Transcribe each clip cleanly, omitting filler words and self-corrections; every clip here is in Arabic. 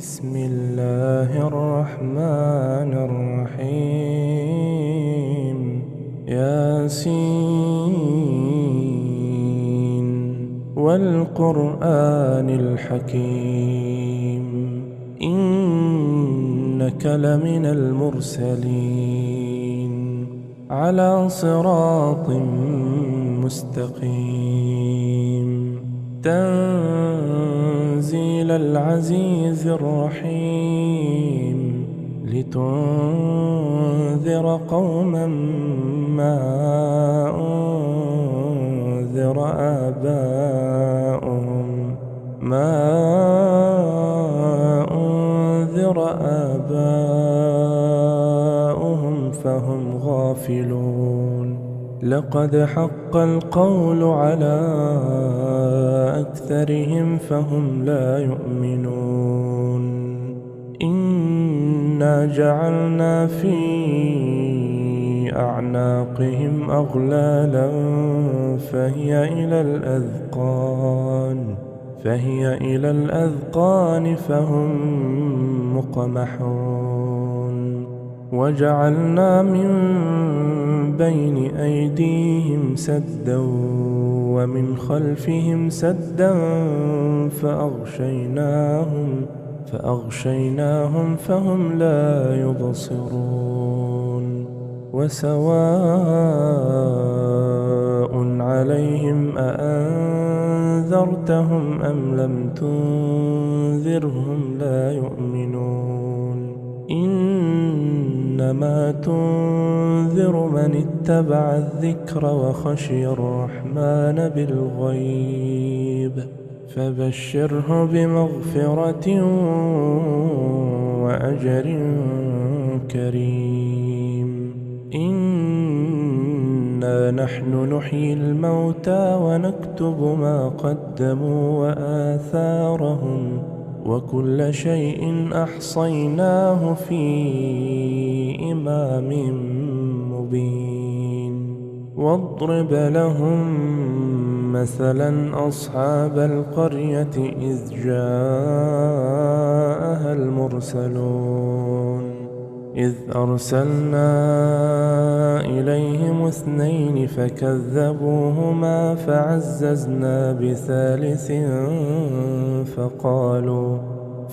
بسم الله الرحمن الرحيم ياسين والقرآن الحكيم إنك لمن المرسلين على صراط مستقيم تنزيل العزيز الرحيم لتنذر قوما ما أنذر آباؤهم فهم غافلون لقد حق القول على أكثرهم فهم لا يؤمنون إنا جعلنا في أعناقهم أغلالا فهي إلى الأذقان فهم مقمحون وجعلنا من بين أيديهم سدا ومن خلفهم سدا فأغشيناهم فهم لا يبصرون وسواء عليهم أأنذرتهم أم لم تنذرهم لا يؤمنون إنما تنذر من اتبع الذكر وخشي الرحمن بالغيب فبشره بمغفرة وأجر كريم إنا نحن نحيي الموتى ونكتب ما قدموا وآثارهم وكل شيء أحصيناه في إمام مبين واضرب لهم مثلا أصحاب القرية إذ جاءها المرسلون إذ أرسلنا إليهم 2 فكذبوهما فعززنا بثالث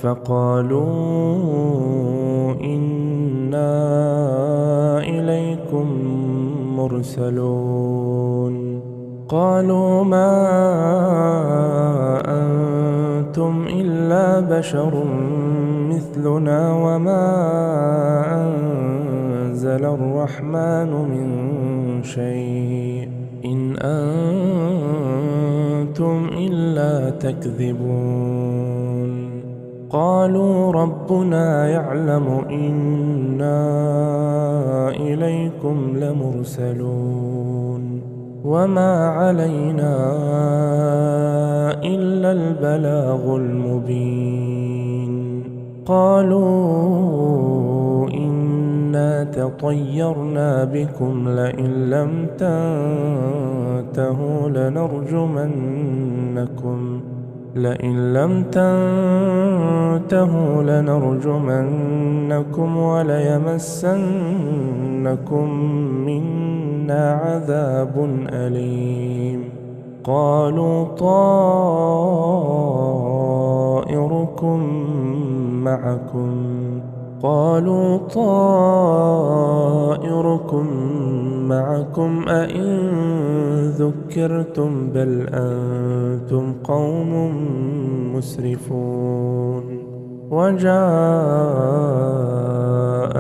فقالوا إنا إليكم مرسلون قالوا ما أنتم إلا بشر مثلنا وما أنزل الرحمن من شيء إن أنتم إلا تكذبون قالوا ربنا يعلم إنا إليكم لمرسلون وما علينا إلا البلاغ المبين قالوا إنا تطيرنا بكم لئن لم تنتهوا لنرجمنكم وليمسنكم منا عذاب أليم قالوا طائركم معكم أئن ذكرتم بل أنتم قوم مسرفون وجاء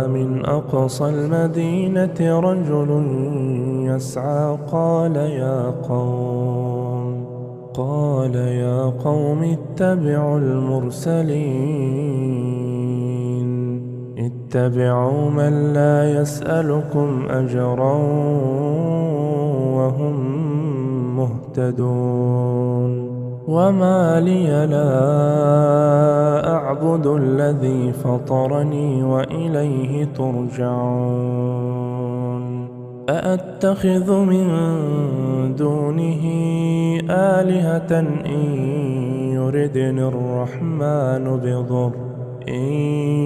من أقصى المدينة رجل يسعى قال يا قوم اتبعوا المرسلين اتبعوا من لا يسألكم أجرا وهم مهتدون وما لي لا أعبد الذي فطرني وإليه ترجعون أأتخذ من دونه آلهة إن يردني الرحمن بضر إن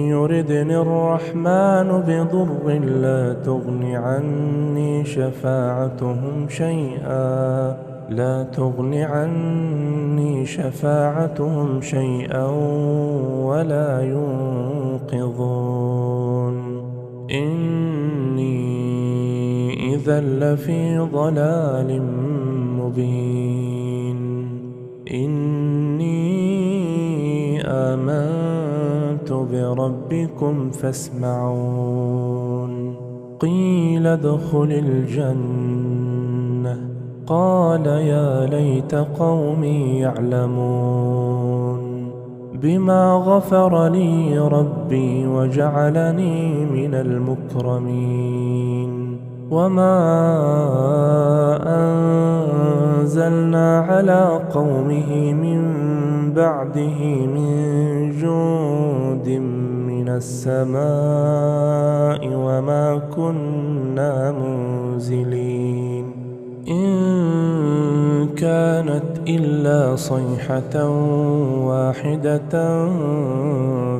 يردني الرحمن بضر لا تغن عني شفاعتهم شيئا ولا ينقذون إني إذا لفي ضلال مبين إني آمنت بربكم فاسمعون قيل ادخل الجنة قال يا ليت قومي يعلمون بما غفر لي ربي وجعلني من المكرمين وما أنزلنا على قومه من بعده من جند من السماء وما كنا منزلين إن كانت إلا صيحة واحدة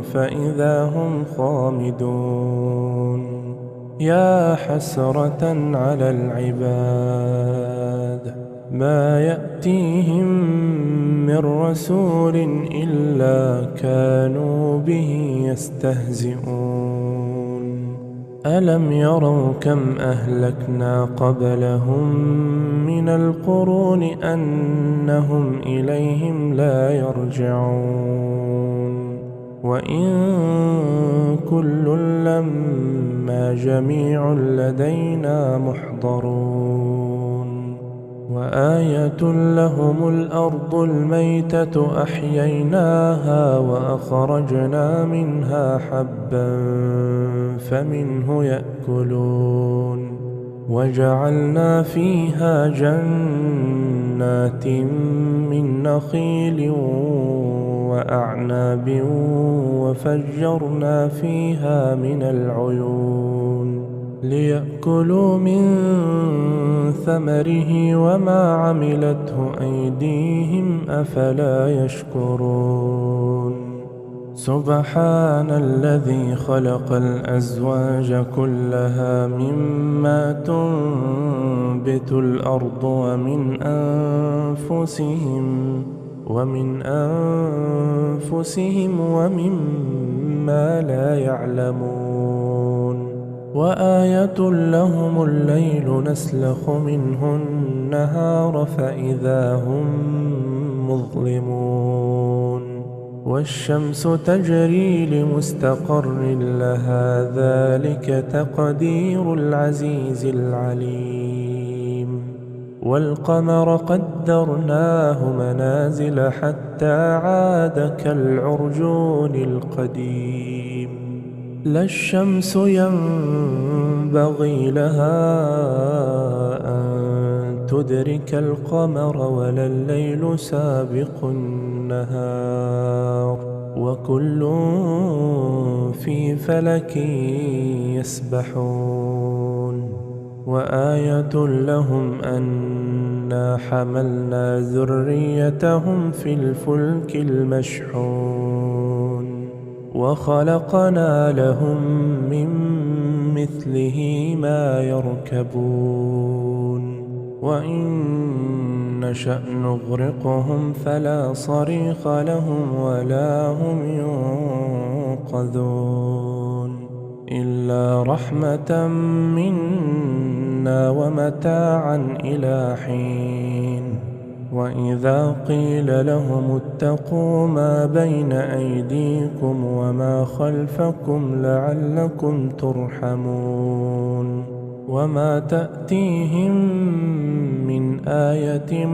فإذا هم خامدون يا حسرة على العباد ما يأتيهم من رسول إلا كانوا به يستهزئون ألم يروا كم أهلكنا قبلهم من القرون أنهم إليهم لا يرجعون وإن كل لما جميع لدينا محضرون وآية لهم الأرض الميتة أحييناها وأخرجنا منها حبا فمنه يأكلون وجعلنا فيها جنات من نخيل وأعناب وفجرنا فيها من العيون ليأكلوا من ثمره وما عملته أيديهم أفلا يشكرون سبحان الذي خلق الأزواج كلها مما تنبت الأرض ومن أنفسهم ومما لا يعلمون وآية لهم الليل نسلخ منه النهار فإذا هم مظلمون والشمس تجري لمستقر لها ذلك تقدير العزيز العليم والقمر قدرناه منازل حتى عاد كالعرجون القديم لا الشمس ينبغي لها أن تدرك القمر ولا الليل سابق النهار وكل في فلك يسبحون وآية لهم أنا حملنا ذريتهم في الفلك المشحون وخلقنا لهم من مثله ما يركبون وإن نشأ نغرقهم فلا صريخ لهم ولا هم ينقذون إلا رحمة منا ومتاعا إلى حين وإذا قيل لهم اتقوا ما بين أيديكم وما خلفكم لعلكم ترحمون وما تأتيهم من آية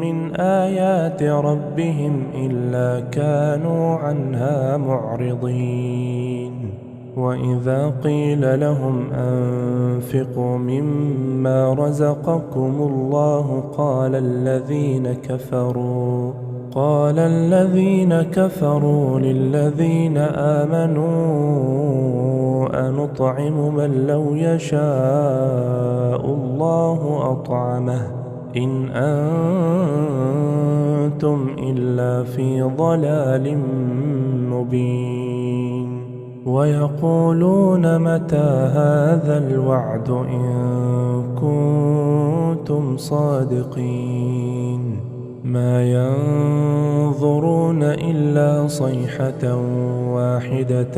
من آيات ربهم إلا كانوا عنها معرضين وإذا قيل لهم أنفقوا مما رزقكم الله قال الذين كفروا للذين آمنوا أنطعم من لو يشاء الله أطعمه إن أنتم إلا في ضلال مبين ويقولون متى هذا الوعد إن كنتم صادقين ما ينظرون إلا صيحة واحدة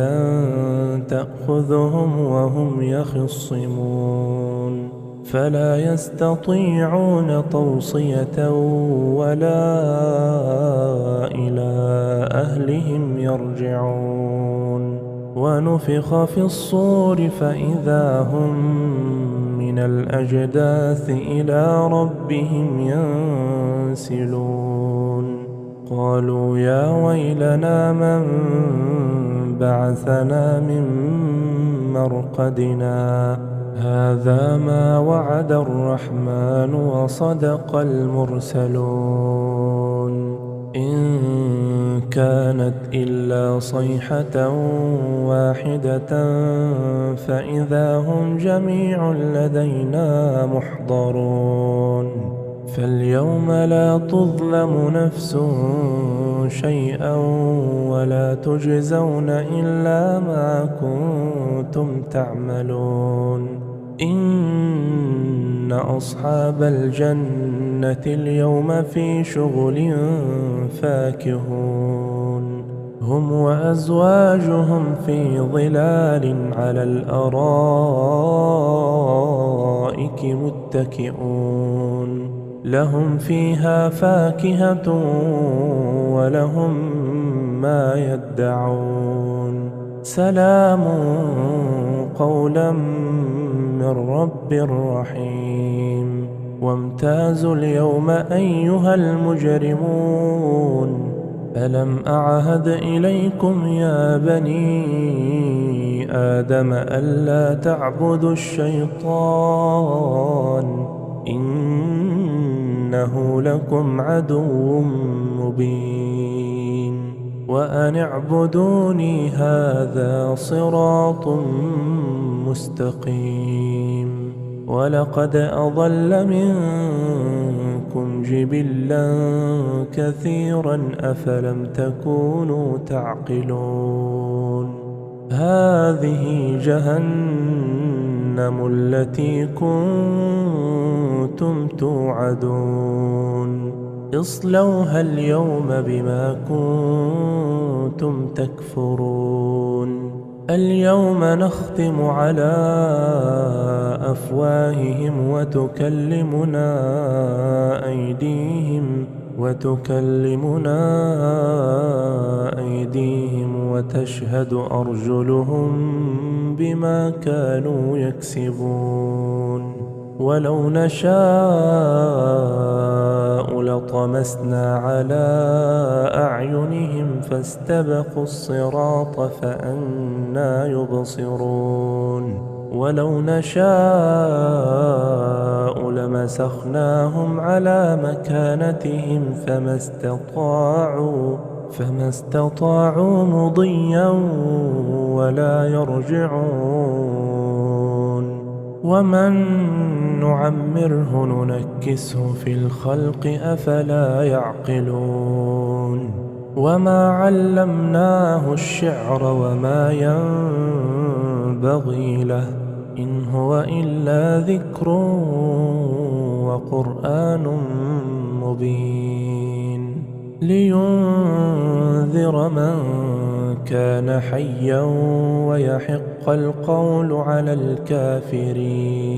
تأخذهم وهم يخصمون فلا يستطيعون توصية ولا إلى أهلهم يرجعون ونفخ في الصور فإذا هم من الأجداث إلى ربهم ينسلون قالوا يا ويلنا من بعثنا من مرقدنا هذا ما وعد الرحمن وصدق المرسلون إن كانت إلا صيحة واحدة فإذا هم جميع لدينا محضرون فاليوم لا تظلم نفس شيئا ولا تجزون إلا ما كنتم تعملون إن أصحاب الجنة اليوم في شغل فاكهون هم وأزواجهم في ظلال على الأرائك متكئون لهم فيها فاكهة ولهم ما يدعون سلام قولا من رب رحيم وامتازوا اليوم أيها المجرمون ألم أعهد إليكم يا بني آدم ألا تعبدوا الشيطان إنه لكم عدو مبين وأن اعبدوني هذا صراط مستقيم ولقد أضل منكم جبلا كثيرا أفلم تكونوا تعقلون هذه جهنم التي كنتم توعدون اصلوها اليوم بما كنتم تكفرون اليوم نختم على أفواههم وتكلمنا أيديهم وتشهد أرجلهم بما كانوا يكسبون ولو نشاء لطمسنا على أعينهم فاستبقوا الصراط فأنى يبصرون ولو نشاء لمسخناهم على مكانتهم فما استطاعوا مضيا ولا يرجعون ومن نعمره ننكسه في الخلق أفلا يعقلون وما علمناه الشعر وما ينبغي له إن هو إلا ذكر وقرآن مبين لينذر من كان حيا ويحق القول على الكافرين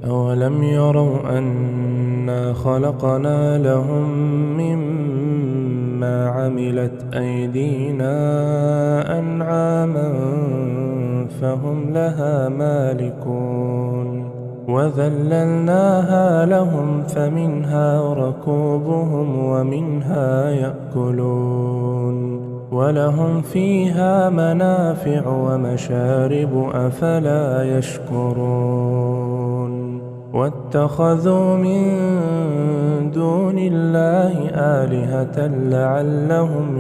أولم يروا أنا خلقنا لهم مما عملت أيدينا أنعاما فهم لها مالكون وذللناها لهم فمنها ركوبهم ومنها يأكلون ولهم فيها منافع ومشارب أفلا يشكرون واتخذوا من دون الله آلهة لعلهم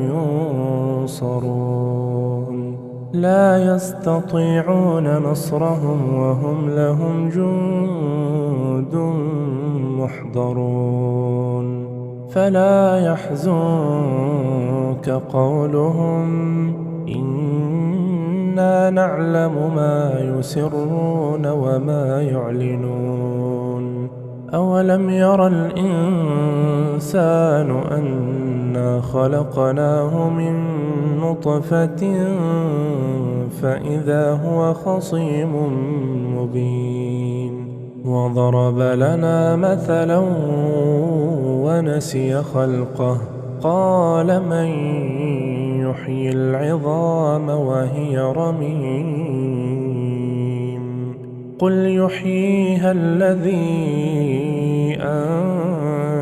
ينصرون لا يستطيعون نصرهم وهم لهم جند محضرون فلا يحزنك قولهم إنا نعلم ما يسرون وما يعلنون أولم ير الإنسان أنا خلقناه من نطفة فإذا هو خصيم مبين وضرب لنا مثلا ونسي خلقه قال من يحيي العظام وهي رميم قل يحييها الذي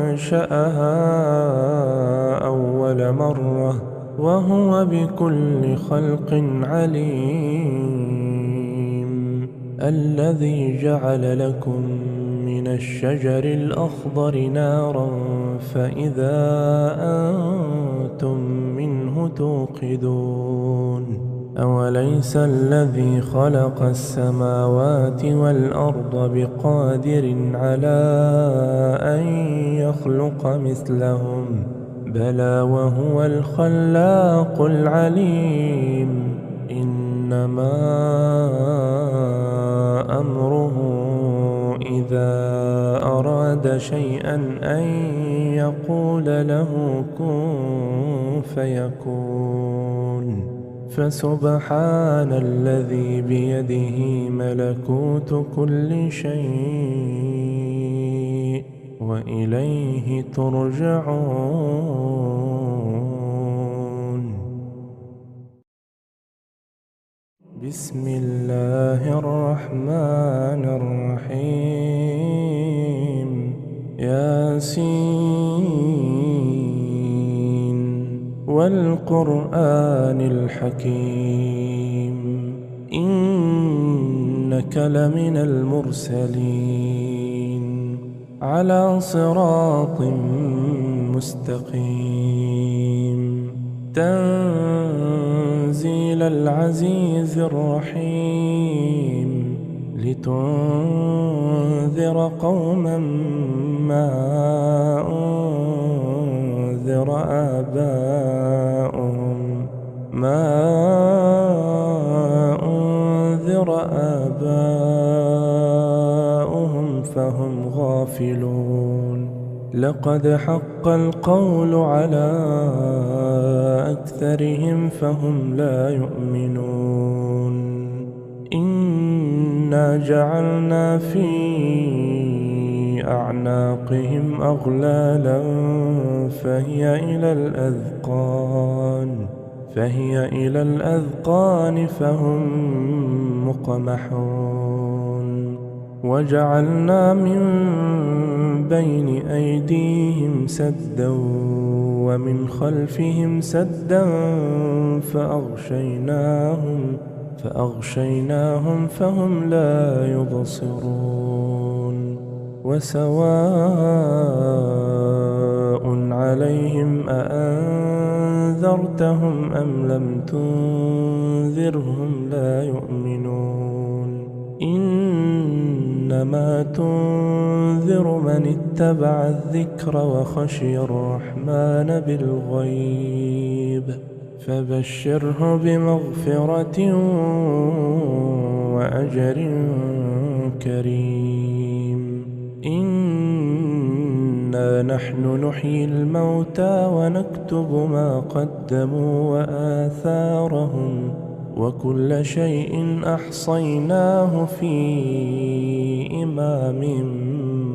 أنشأها أول مرة وهو بكل خلق عليم الذي جعل لكم من الشجر الأخضر نارا فإذا أنتم منه توقدون أوليس الذي خلق السماوات والأرض بقادر على أن يخلق مثلهم بلى وهو الخلاق العليم إنما أمره إذا أراد شيئا أن يقول له كن فيكون فسبحان الذي بيده ملكوت كل شيء وإليه ترجعون بسم الله الرحمن الرحيم ياسين والقرآن الحكيم إنك لمن المرسلين على صراط مستقيم تنزيل العزيز الرحيم لتنذر قوما ما أنذر آباؤهم فهم غافلون لقد حق القول على أكثرهم فهم لا يؤمنون إنا جعلنا في أعناقهم أغلالا فهي إلى الأذقان فهم مقمحون وجعلنا من بين أيديهم سدا ومن خلفهم سدا فأغشيناهم فهم لا يبصرون وسواء عليهم أأنذرتهم أم لم تنذرهم لا يؤمنون إنما تنذر من اتبع الذكر وخشي الرحمن بالغيب فبشره بمغفرة وأجر كريم إنا نحن نحيي الموتى ونكتب ما قدموا وآثارهم وكل شيء أحصيناه في إمام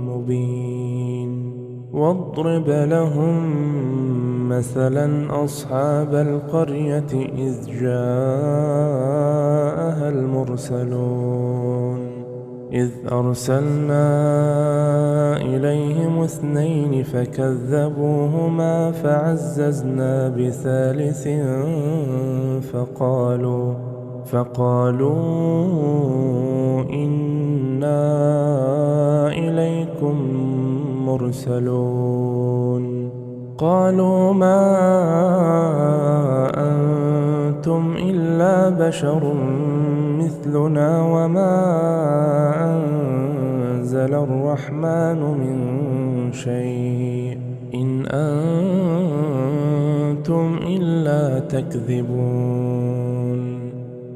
مبين واضرب لهم مثلا أصحاب القرية إذ جاءها المرسلون إذ أرسلنا إليهم 2 فكذبوهما فعززنا بثالث فقالوا إنا إليكم مرسلون قالوا ما أنتم أنتم إلا بشر مثلنا وما أنزل الرحمن من شيء إن أنتم إلا تكذبون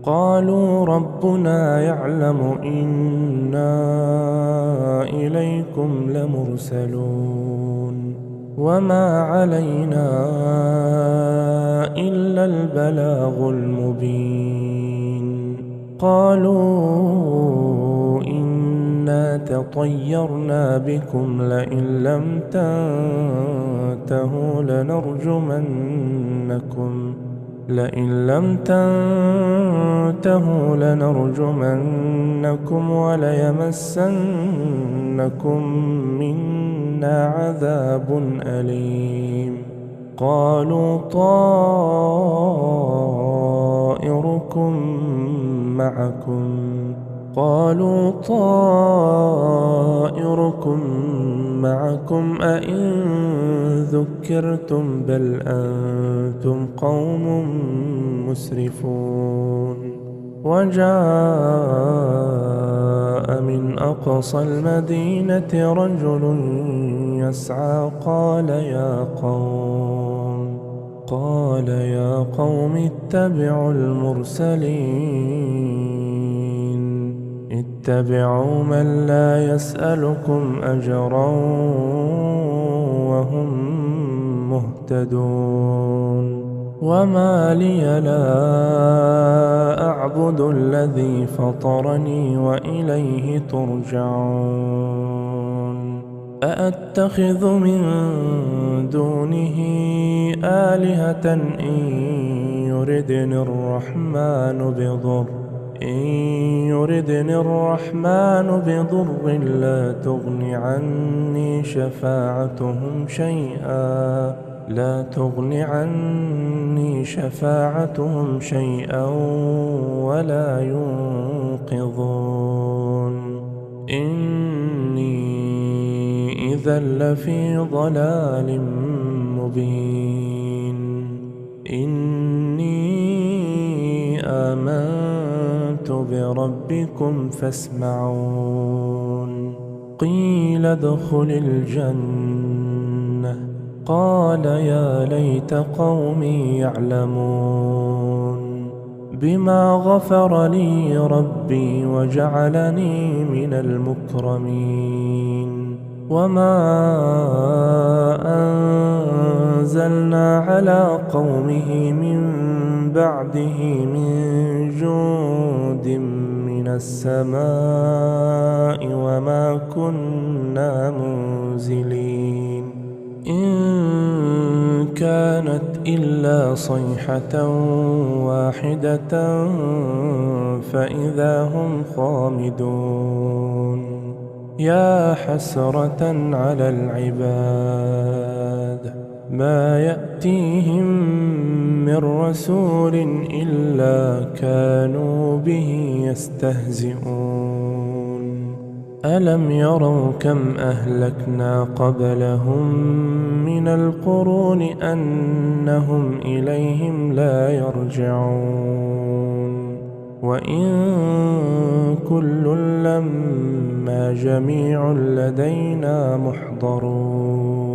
قالوا ربنا يعلم إنا إليكم لمرسلون وما علينا إلا البلاغ المبين قالوا إنا تطيرنا بكم لئن لم تنتهوا لنرجمنكم وليمسنكم منا عذاب أليم قالوا طائركم معكم أئن ذكرتم بل أنتم قوم مسرفون وجاء من أقصى المدينة رجل يسعى قال يا قوم اتبعوا اتبعوا من لا يسألكم أجرا وهم مهتدون وما لي لا أعبد الذي فطرني وإليه ترجعون أأتخذ من دونه آلهة إن يردني الرحمن بضر لا تغن عني شفاعتهم شيئا ولا ينقذون إني إذا لفي ضلال مبين إني آمنت بربكم فاسمعون قيل ادخل الجنة قال يا ليت قومي يعلمون بما غفر لي ربي وجعلني من المكرمين وما أنزلنا على قومه من بعده من جند من السماء وما كنا منزلين إن كانت إلا صيحة واحدة فإذا هم خامدون يا حسرة على العباد ما يأتيهم من رسول إلا كانوا به يستهزئون ألم يروا كم أهلكنا قبلهم من القرون أنهم إليهم لا يرجعون وإن كل لما جميع لدينا محضرون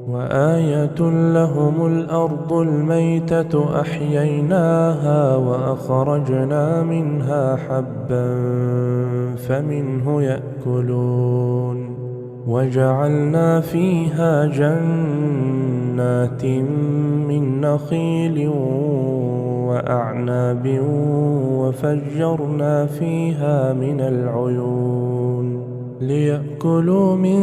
وآية لهم الأرض الميتة أحييناها وأخرجنا منها حبا فمنه يأكلون وجعلنا فيها جنات من نخيل وأعناب وفجرنا فيها من العيون ليأكلوا من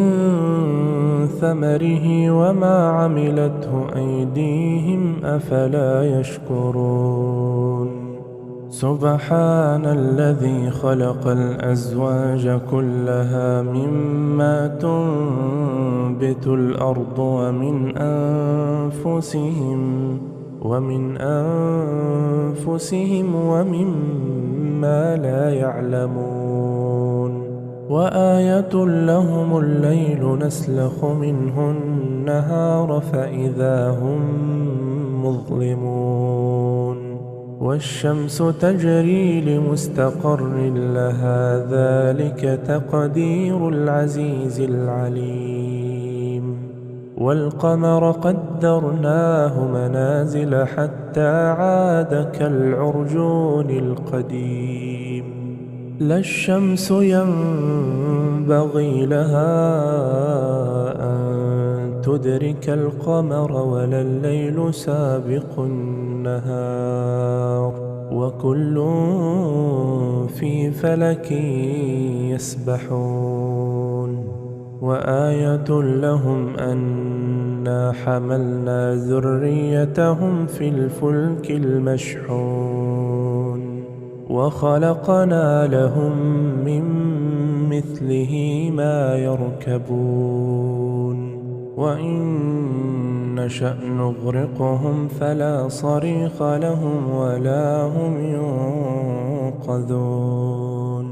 ثمره وما عملته أيديهم أفلا يشكرون سبحان الذي خلق الأزواج كلها مما تنبت الأرض ومن أنفسهم ومما لا يعلمون وآية لهم الليل نسلخ منه النهار فإذا هم مظلمون والشمس تجري لمستقر لها ذلك تقدير العزيز العليم والقمر قدرناه منازل حتى عاد كالعرجون القديم لا الشمس ينبغي لها أن تدرك القمر ولا الليل سابق النهار وكل في فلك يسبحون وآية لهم أنا حملنا ذريتهم في الفلك المشحون وخلقنا لهم من مثله ما يركبون وإن نشأ نغرقهم فلا صريخ لهم ولا هم ينقذون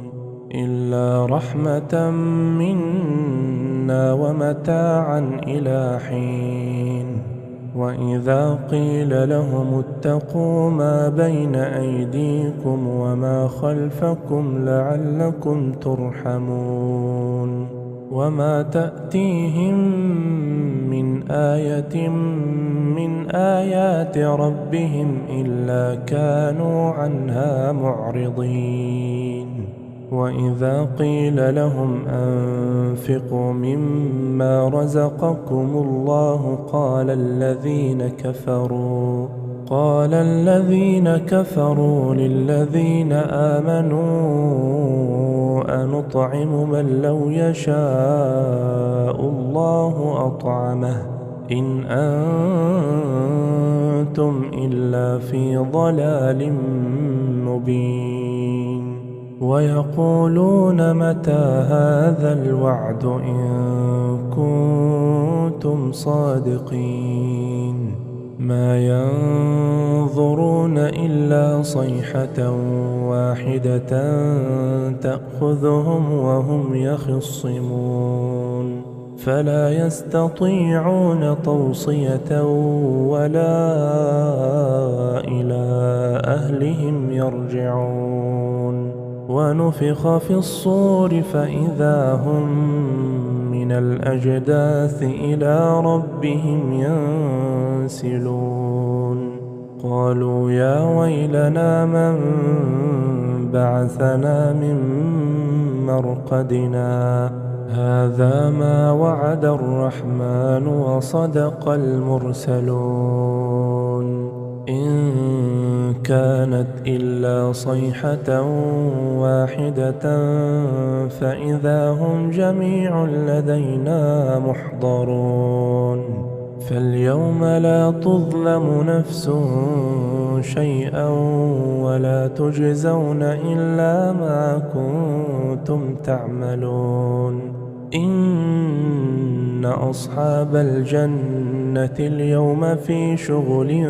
إلا رحمة منا ومتاعا إلى حين وإذا قيل لهم اتقوا ما بين أيديكم وما خلفكم لعلكم ترحمون وما تأتيهم من آية من آيات ربهم إلا كانوا عنها معرضين وإذا قيل لهم أنفقوا مما رزقكم الله قال الذين كفروا للذين آمنوا أنطعم من لو يشاء الله أطعمه إن أنتم إلا في ضلال مبين ويقولون متى هذا الوعد إن كنتم صادقين ما ينظرون إلا صيحة واحدة تأخذهم وهم يخصمون فلا يستطيعون توصية ولا إلى أهلهم يرجعون ونفخ في الصور فإذا هم من الأجداث إلى ربهم ينسلون قالوا يا ويلنا من بعثنا من مرقدنا هذا ما وعد الرحمن وصدق المرسلون إن كانت إلا صيحة واحدة فإذا هم جميع لدينا محضرون فاليوم لا تظلم نفس شيئا ولا تجزون إلا ما كنتم تعملون إن أصحاب الجنة اليوم في شغل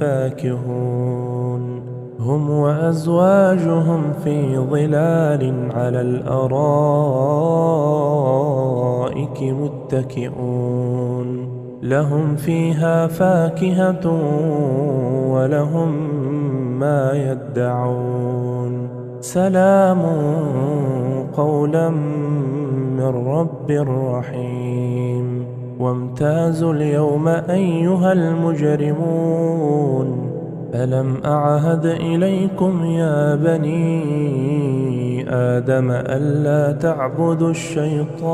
فاكهون هم وأزواجهم في ظلال على الأرائك متكئون لهم فيها فاكهة ولهم ما يدعون سلام قولا من رب رحيم وامتازوا اليوم أيها المجرمون ألم أعهد إليكم يا بني آدم ألا تعبدوا الشيطان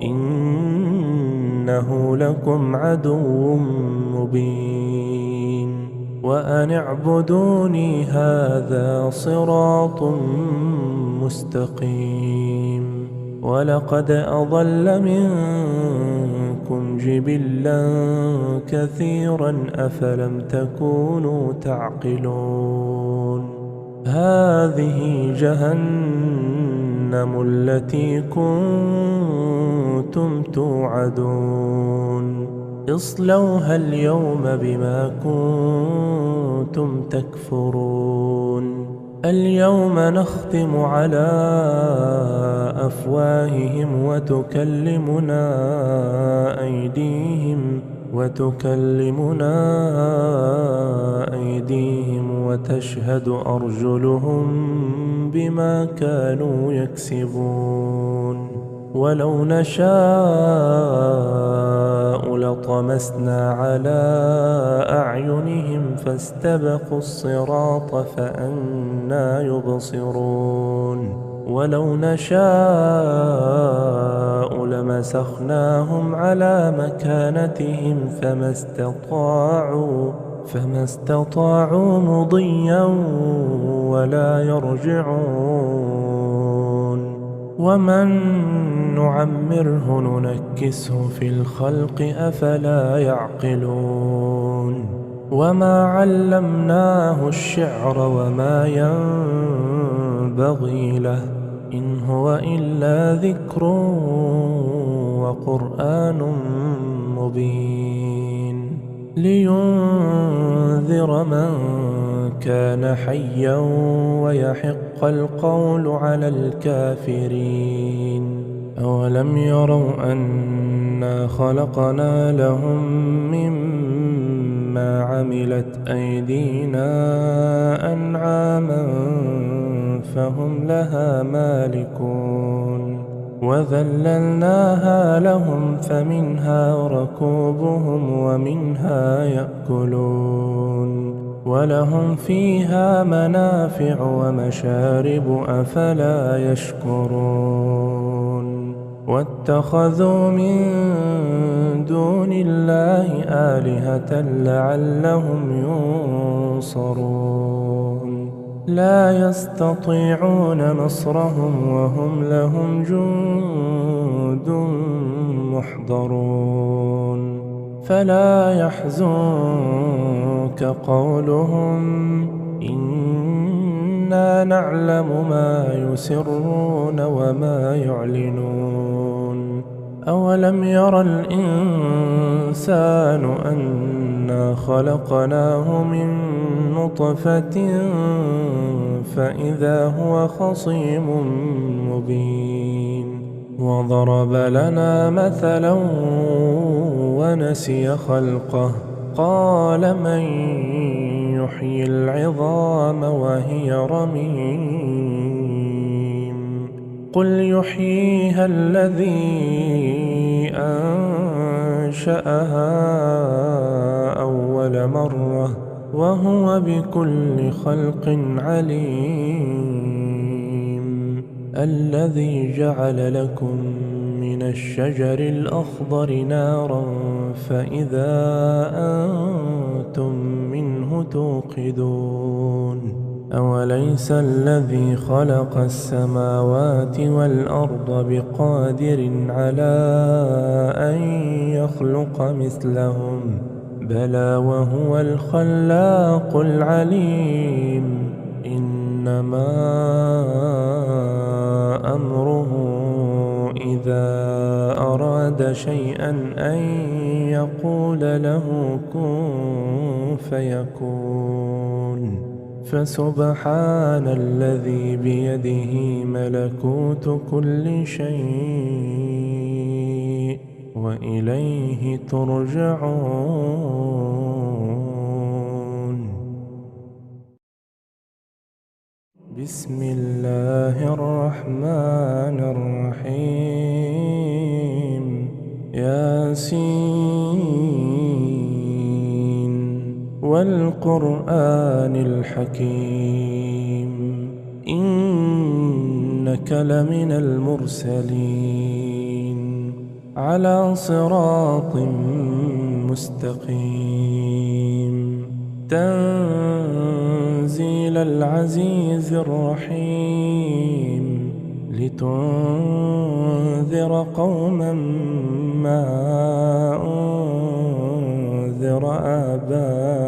إنه لكم عدو مبين وأن اعبدوني هذا صراط مستقيم ولقد أضل منكم جبلا كثيرا أفلم تكونوا تعقلون هذه جهنم التي كنتم توعدون اصلوها اليوم بما كنتم تكفرون اليوم نختم على أفواههم وتكلمنا أيديهم وتكلمنا أيديهم وتشهد أرجلهم بما كانوا يكسبون ولو نشاء لطمسنا على أعينهم فاستبقوا الصراط فأنى يبصرون ولو نشاء لمسخناهم على مكانتهم فما استطاعوا مضيا ولا يرجعون ومن نعمره ننكسه في الخلق أفلا يعقلون وما علمناه الشعر وما ينبغي له إن هو إلا ذكر وقرآن مبين لينذر من كان حيا ويحق القول على الكافرين أولم يروا أنا خلقنا لهم مما عملت أيدينا أنعاما فهم لها مالكون وذللناها لهم فمنها ركوبهم ومنها يأكلون ولهم فيها منافع ومشارب أفلا يشكرون واتخذوا من دون الله آلهة لعلهم ينصرون لا يستطيعون نصرهم وهم لهم جند محضرون فلا يحزنك قولهم إنا نعلم ما يسرون وما يعلنون أولم ير الإنسان أنا خلقناه من نطفة فإذا هو خصيم مبين وضرب لنا مثلا ونسي خلقه قال من يحيي العظام وهي رميم قل يحييها الذي أنشأها أول مرة وهو بكل خلق عليم الذي جعل لكم من الشجر الأخضر نارا فإذا أنتم منه توقدون أوليس الذي خلق السماوات والأرض بقادر على أن يخلق مثلهم بلى وهو الخلاق العليم إنما أمره إذا أراد شيئا أن يقول له كن فيكون فسبحان الذي بيده ملكوت كل شيء وإليه ترجعون بسم الله الرحمن الرحيم ياسين والقرآن الحكيم إنك لمن المرسلين على صراط مستقيم تنزيل العزيز الرحيم لتنذر قوما ما أنذر آباؤهم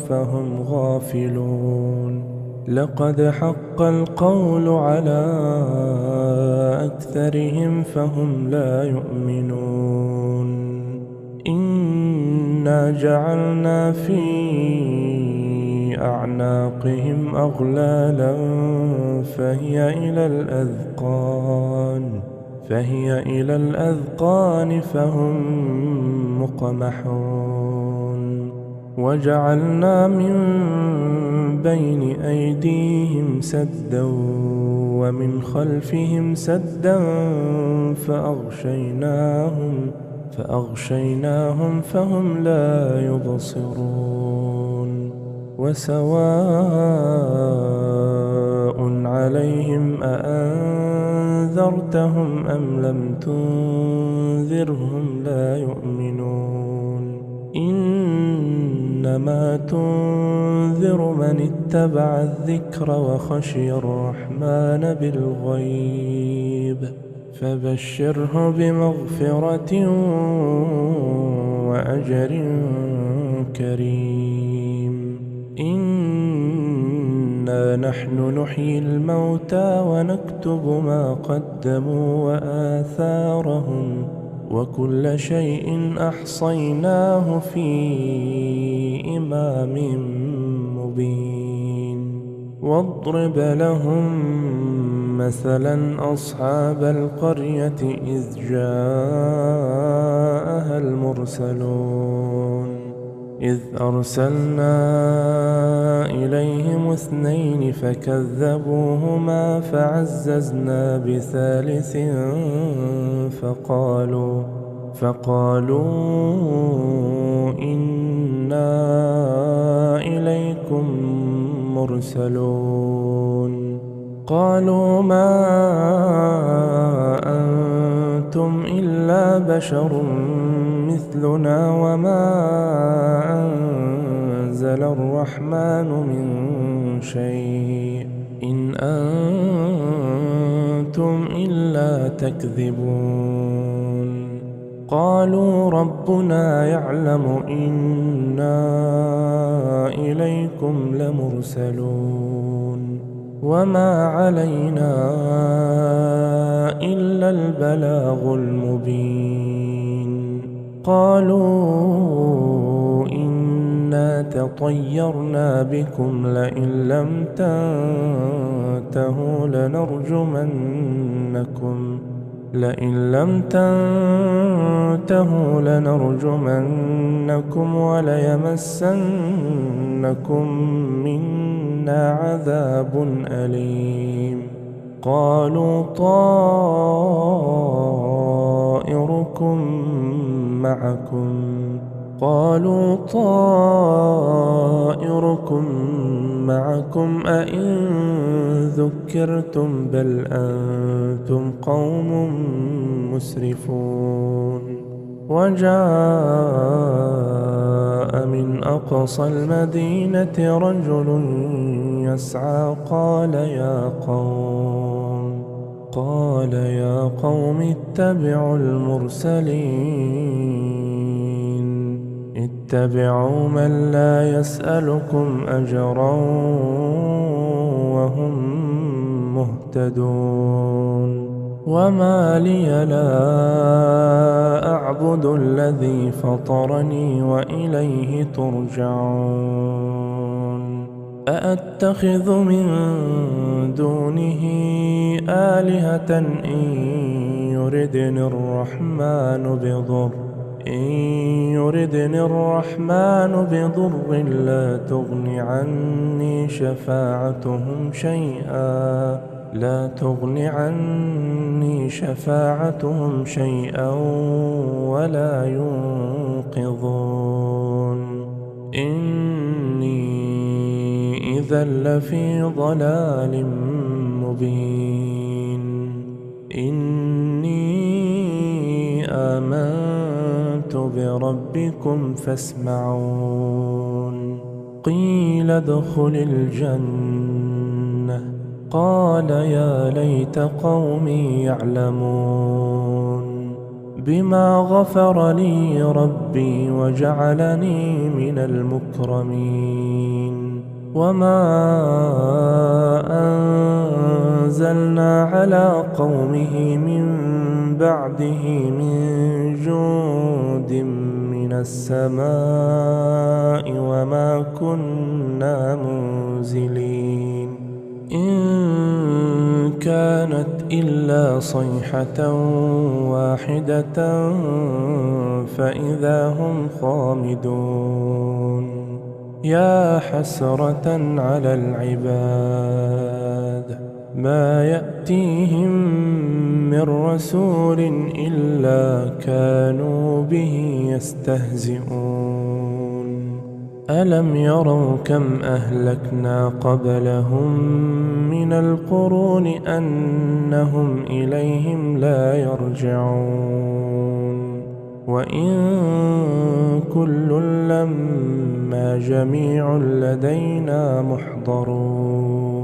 فهم غافلون لقد حق القول على أكثرهم فهم لا يؤمنون إنا جعلنا في أعناقهم أغلالا فهي إلى الأذقان فهم مقمحون وجعلنا من بين أيديهم سدا ومن خلفهم سدا فأغشيناهم فهم لا يبصرون وسواء عليهم أأنذرتهم أم لم تنذرهم لا يؤمنون إنما تنذر من اتبع الذكر وخشي الرحمن بالغيب فبشره بمغفرة وأجر كريم إنا نحن نحيي الموتى ونكتب ما قدموا وآثارهم وكل شيء أحصيناه في إمام مبين واضرب لهم مثلا أصحاب القرية إذ جاءها المرسلون إذ أرسلنا إليهم 2 فكذبوهما فعززنا بثالث فقالوا إنا إليكم مرسلون قالوا ما أنتم إلا بشر مثلنا وما أنزل الرحمن من شيء إن أنتم إلا تكذبون قالوا ربنا يعلم إنا إليكم لمرسلون وما علينا إلا البلاغ المبين قالوا إنا تطيرنا بكم لئن لم تنتهوا لنرجمنكم وليمسنكم منا عذاب أليم قالوا طائركم معكم أئن ذكرتم بل أنتم قوم مسرفون وجاء من أقصى المدينة رجل يسعى قال يا قوم اتبعوا اتبعوا من لا يسألكم أجرا وهم مهتدون وما لي لا أعبد الذي فطرني وإليه ترجعون أأتخذ من دونه آلهة إن يردني الرحمن بضر لا تغن عني شفاعتهم شيئا ولا ينقذون إني إذا لفي ضلال مبين إني آمنت بربكم فاسمعون قيل ادخل الجنة قال يا ليت قومي يعلمون بما غفر لي ربي وجعلني من المكرمين وما أنزلنا على قومه من بعده من جند من من السماء وما كنا منزلين إن كانت إلا صيحة واحدة فإذا هم خامدون يا حسرة على العباد ما يأتيهم من رسول إلا كانوا به يستهزئون ألم يروا كم أهلكنا قبلهم من القرون أنهم إليهم لا يرجعون وإن كل لما جميع لدينا محضرون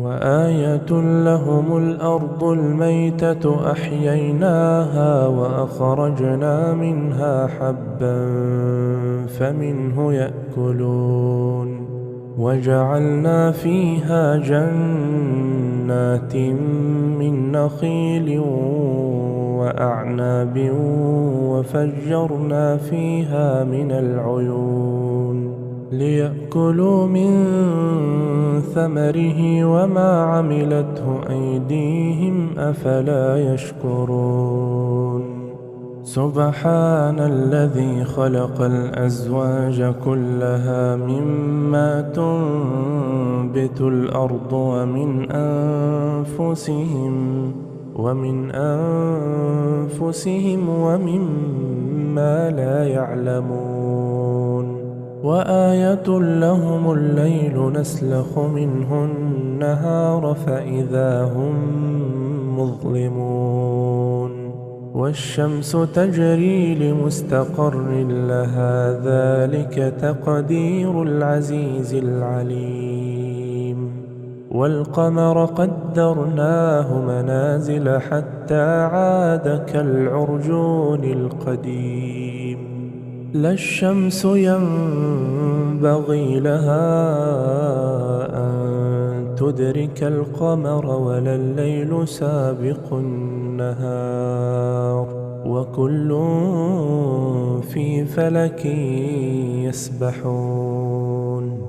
وآية لهم الأرض الميتة أحييناها وأخرجنا منها حبا فمنه يأكلون وجعلنا فيها جنات من نخيل وأعناب وفجرنا فيها من العيون ليأكلوا من ثمره وما عملته أيديهم أفلا يشكرون سبحان الذي خلق الأزواج كلها مما تنبت الأرض ومن أنفسهم ومما لا يعلمون وآية لهم الليل نسلخ منه النهار فإذا هم مظلمون والشمس تجري لمستقر لها ذلك تقدير العزيز العليم والقمر قدرناه منازل حتى عاد كالعرجون القديم لا الشمس ينبغي لها أن تدرك القمر ولا الليل سابق النهار وكل في فلك يسبحون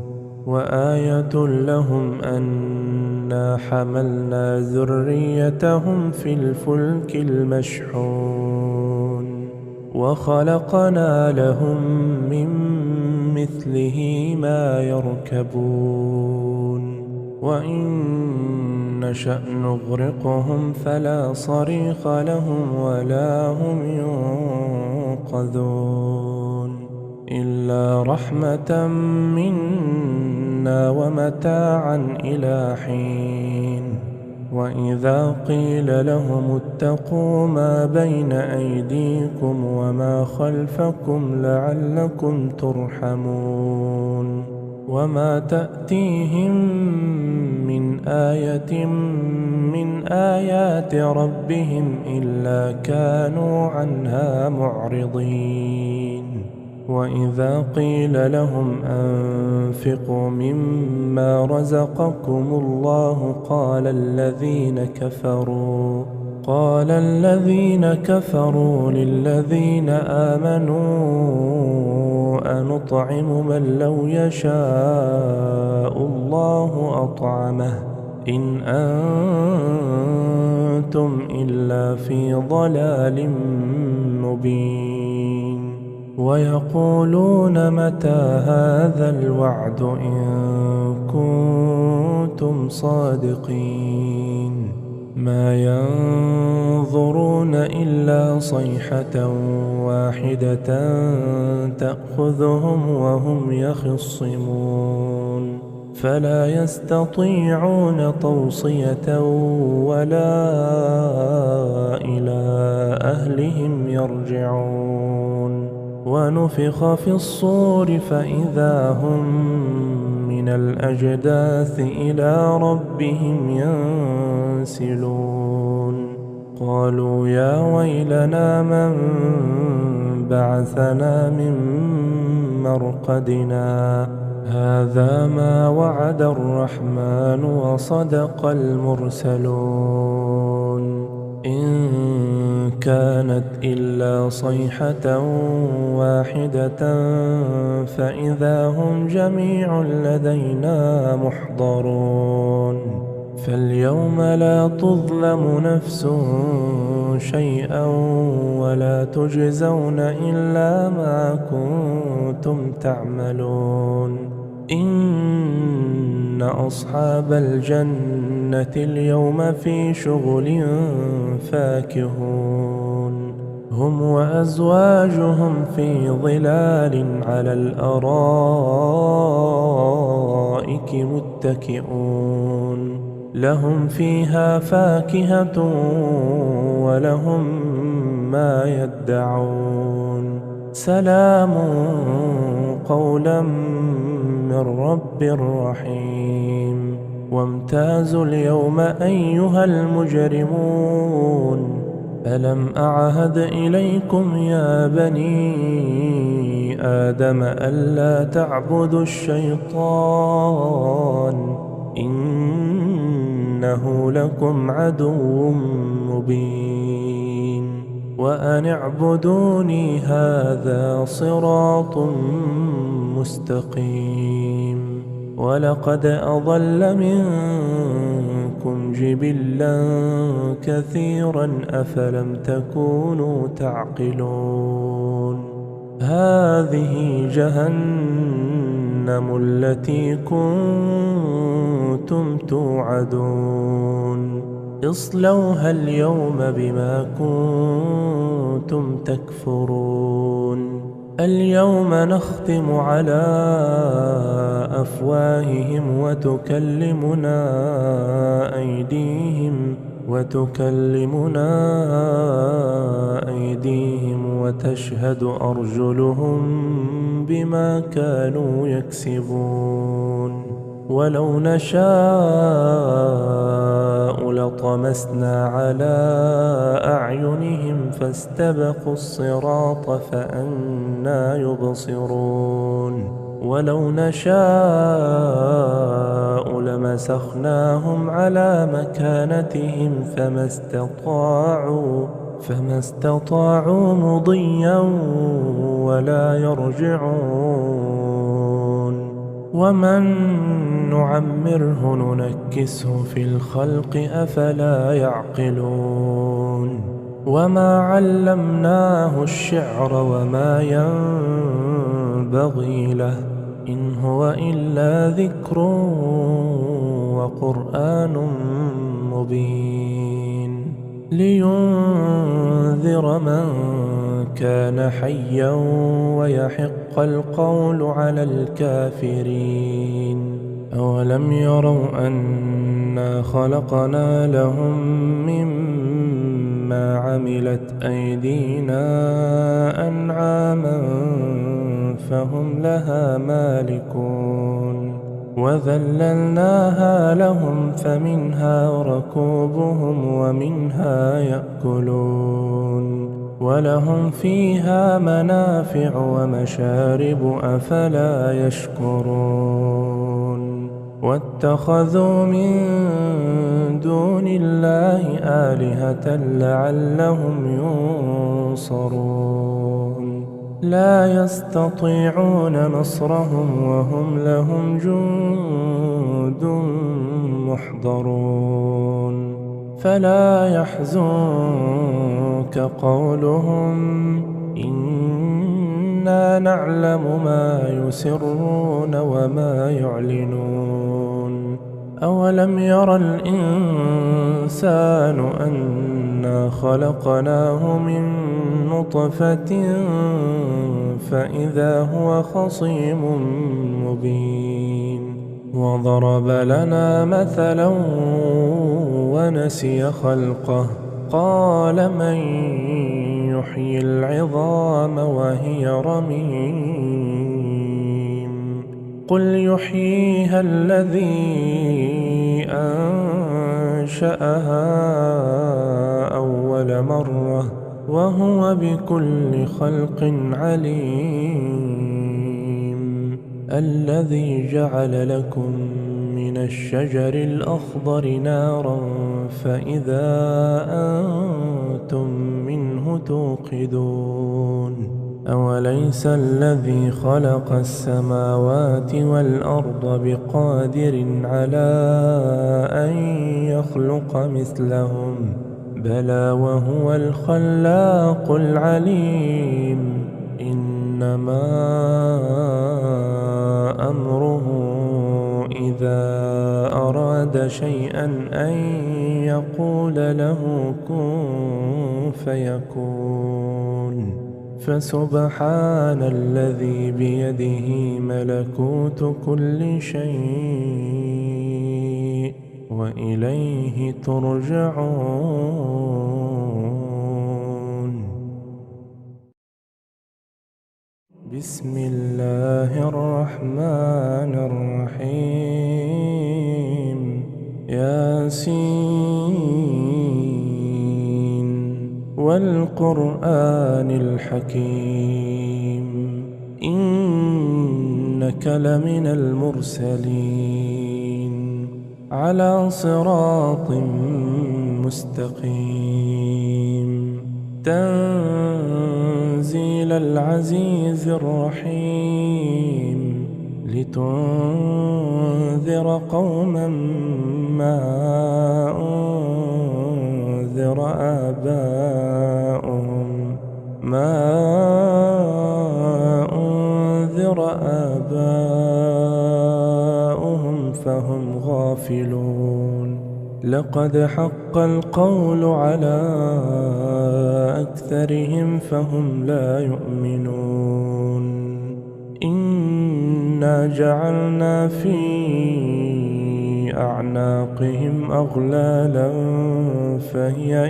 وآية لهم أنا حملنا ذريتهم في الفلك المشحون وخلقنا لهم من مثله ما يركبون وإن نشأ نغرقهم فلا صريخ لهم ولا هم ينقذون إلا رحمة منا ومتاعا إلى حين وإذا قيل لهم اتقوا ما بين أيديكم وما خلفكم لعلكم ترحمون وما تأتيهم من آية من آيات ربهم إلا كانوا عنها معرضين وإذا قيل لهم أنفقوا مما رزقكم الله قال الذين كفروا للذين آمنوا أنطعم من لو يشاء الله أطعمه إن أنتم إلا في ضلال مبين ويقولون متى هذا الوعد إن كنتم صادقين ما ينظرون إلا صيحة واحدة تأخذهم وهم يخصمون فلا يستطيعون توصية ولا إلى أهلهم يرجعون ونفخ في الصور فإذا هم من الأجداث إلى ربهم ينسلون قالوا يا ويلنا من بعثنا من مرقدنا هذا ما وعد الرحمن وصدق المرسلون إن كانت إلا صيحة واحدة فإذا هم جميع لدينا محضرون فاليوم لا تظلم نفس شيئا ولا تجزون إلا ما كنتم تعملون إن أصحاب الجنة اليوم في شغل فاكهون هم وأزواجهم في ظلال على الأرائك متكئون لهم فيها فاكهة ولهم ما يدعون سلام قولا من رب رحيم وامتازوا اليوم أيها المجرمون ألم أعهد إليكم يا بني آدم ألا تعبدوا الشيطان إنه لكم عدو مبين وأن اعبدوني هذا صراط مستقيم ولقد أضل منكم جبلا كثيرا أفلم تكونوا تعقلون هذه جهنم التي كنتم توعدون اصلوها اليوم بما كنتم تكفرون اليوم نختم على أفواههم وتكلمنا أيديهم وتشهد أرجلهم بما كانوا يكسبون ولو نشاء لطمسنا على أعينهم فاستبقوا الصراط فأنى يبصرون ولو نشاء لمسخناهم على مكانتهم فما استطاعوا مضيا ولا يرجعون ومن نعمره ننكسه في الخلق أفلا يعقلون وما علمناه الشعر وما ينبغي له إن هو إلا ذكر وقرآن مبين لينذر من كان حيا ويحق القول على الكافرين أولم يروا أنا خلقنا لهم مما عملت أيدينا أنعاما فهم لها مالكون وذللناها لهم فمنها ركوبهم ومنها يأكلون ولهم فيها منافع ومشارب أفلا يشكرون واتخذوا من دون الله آلهة لعلهم ينصرون لا يستطيعون نصرهم وهم لهم جند محضرون فلا يحزنك قولهم إنا نعلم ما يسرون وما يعلنون أولم ير الإنسان أنا خلقناه من نطفة فإذا هو خصيم مبين وضرب لنا مثلا ونسي خلقه قال من يحيي العظام وهي رميم قل يحييها الذي أنشأها أول مرة وهو بكل خلق عليم الذي جعل لكم من الشجر الأخضر نارا فإذا أنتم منه توقدون أوليس الذي خلق السماوات والأرض بقادر على أن يخلق مثلهم بلى وهو الخلاق العليم إنما أمره إذا أراد شيئا أن يقول له كن فيكون فسبحان الذي بيده ملكوت كل شيء وإليه ترجعون بسم الله الرحمن الرحيم ياسين والقرآن الحكيم إنك لمن المرسلين على صراط مستقيم تنزيل العزيز الرحيم لتنذر قوما ما أنذر آباؤهم فهم غافلون لقد حق القول على أكثرهم فهم لا يؤمنون إنا جعلنا في أعناقهم أغلالا فهي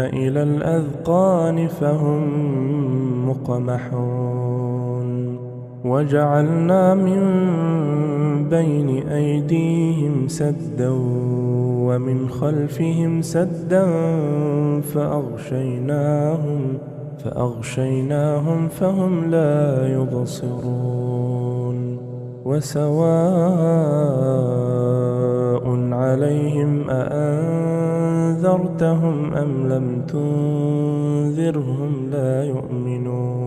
إلى الأذقان فهم مقمحون وجعلنا من بين أيديهم سدا ومن خلفهم سدا فأغشيناهم فهم لا يبصرون وسواء عليهم أأنذرتهم أم لم تنذرهم لا يؤمنون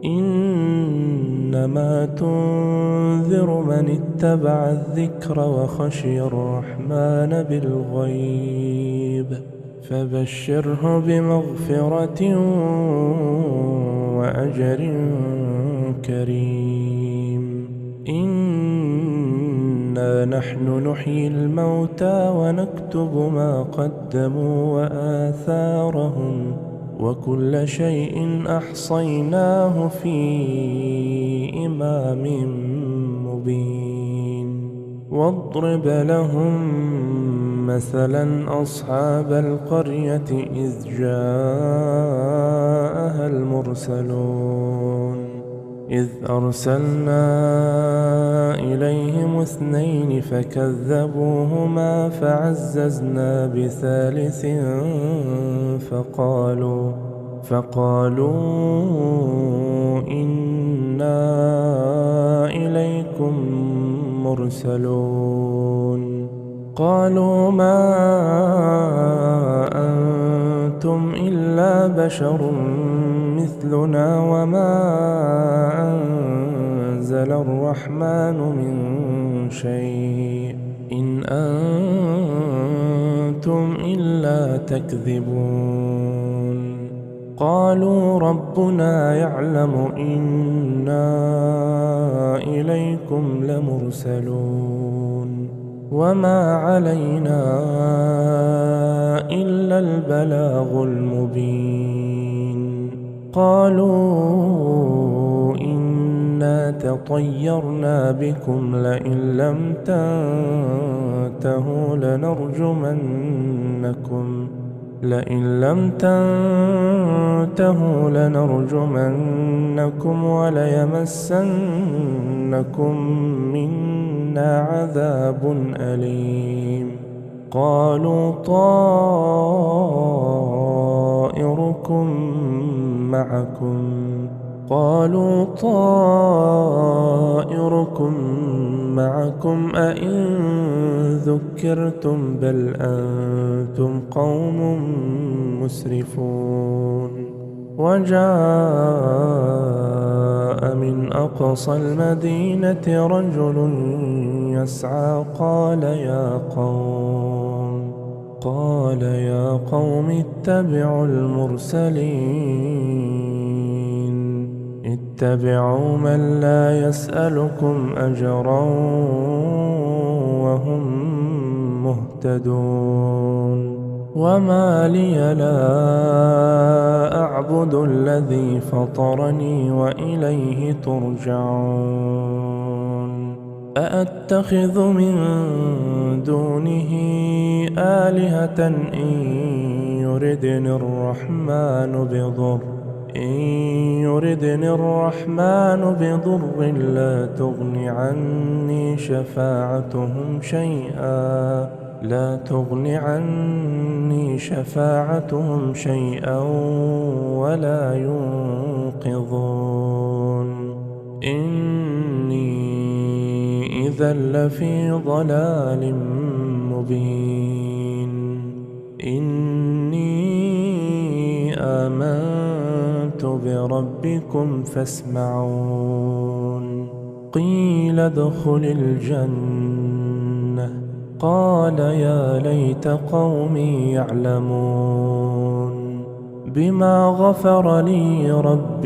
إنما تنذر من اتبع الذكر وخشي الرحمن بالغيب فبشره بمغفرة وأجر كريم إنا نحن نحيي الموتى ونكتب ما قدموا وآثارهم وكل شيء أحصيناه في إمام مبين واضرب لهم مثلا أصحاب القرية إذ جاءها المرسلون إذ أرسلنا إليهم 2 فكذبوهما فعززنا بثالث فقالوا إنا إليكم مرسلون قالوا ما أنتم إلا بشر مثلنا وما أنزل الرحمن من شيء إن أنتم إلا تكذبون قالوا ربنا يعلم إنا إليكم لمرسلون وما علينا إلا البلاغ المبين قالوا إنا تطيرنا بكم لئن لم تنتهوا لنرجمنكم وليمسنكم منا عذاب أليم قالوا طائركم معكم أئن ذكرتم بل أنتم قوم مسرفون وجاء من أقصى المدينة رجل يسعى قال يا قوم اتبعوا المرسلين اتبعوا من لا يسألكم أجرا وهم مهتدون وما لي لا أعبد الذي فطرني وإليه ترجعون أأتخذ من دونه آلهة إن يردني الرحمن بضر لا تغن عني شفاعتهم شيئا ولا ينقذون إني إذا لفي ضلال مبين إني آمنت بربكم فاسمعون قيل ادخل الجنة قال يا ليت قومي يعلمون بما غفر لي ربي